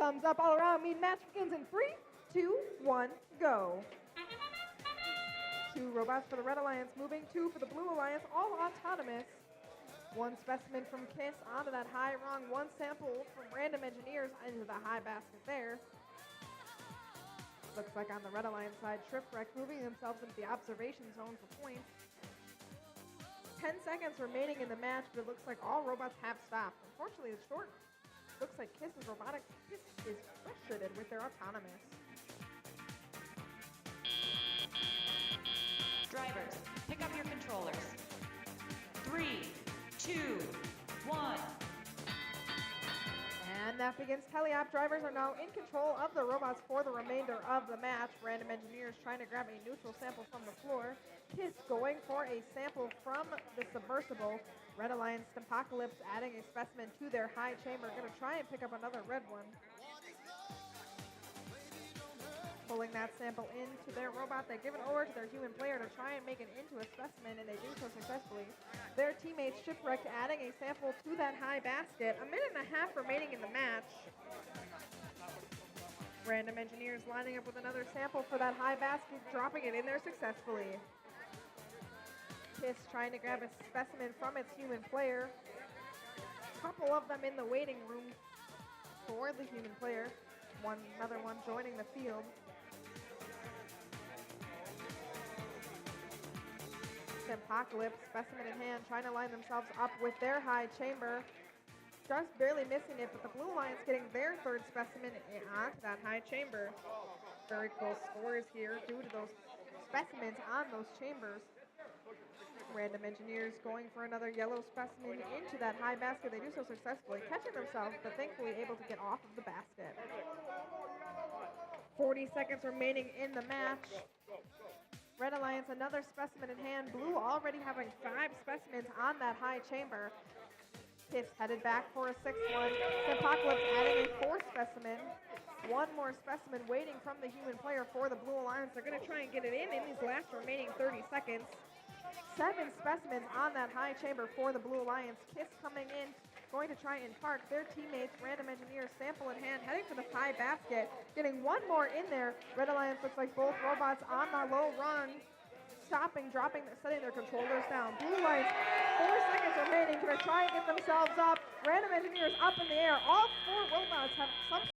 Thumbs up all around. Mean match begins in 3, 2, 1, go. 2 robots for the Red Alliance, moving 2 for the Blue Alliance, all autonomous. 1 specimen from KISS onto that high rung, 1 sample from Random Engineers into the high basket there. Looks like on the Red Alliance side, Shipwreck moving themselves into the observation zone for points. 10 seconds remaining in the match, but it looks like all robots have stopped. Unfortunately, it's short. Looks like KISS's robotics is frustrated with their autonomous. Drivers, pick up your controllers. 3, 2, 1. And that begins teleop. Drivers are now in control of the robots for the remainder of the match. Random Engineers trying to grab a neutral sample from the floor. KISS going for a sample from the submersible. Red Alliance Apocalypse adding a specimen to their high chamber. Going to try and pick up another red one. Pulling that sample into their robot. They give it over to their human player to try and make it into a specimen, and they do so successfully. Their teammates Shipwrecked adding a sample to that high basket. 1.5 minutes remaining in the match. Random Engineers lining up with another sample for that high basket, dropping it in there successfully. KISS trying to grab a specimen from its human player. Couple of them in the waiting room for the human player. Another one joining the field. Apocalypse, specimen in hand, trying to line themselves up with their high chamber. Just barely missing it, but the Blue Alliance getting their third specimen onto that high chamber. Very close scores here due to those specimens on those chambers. Random Engineers going for another yellow specimen into that high basket. They do so successfully, catching themselves, but thankfully able to get off of the basket. 40 seconds remaining in the match. Red Alliance, another specimen in hand. Blue already having 5 specimens on that high chamber. KISS headed back for a 6th one. Apocalypse adding a 4th specimen. 1 more specimen waiting from the human player for the Blue Alliance. They're going to try and get it in these last remaining 30 seconds. 7 specimens on that high chamber for the Blue Alliance. KISS coming in, going to try and park their teammates, Random Engineers, sample in hand, heading for the high basket, getting 1 more in there. Red Alliance looks like both robots on the low run, stopping, dropping, setting their controllers down. Blue Alliance, 4 seconds remaining, going to try and get themselves up. Random Engineers up in the air. All 4 robots have some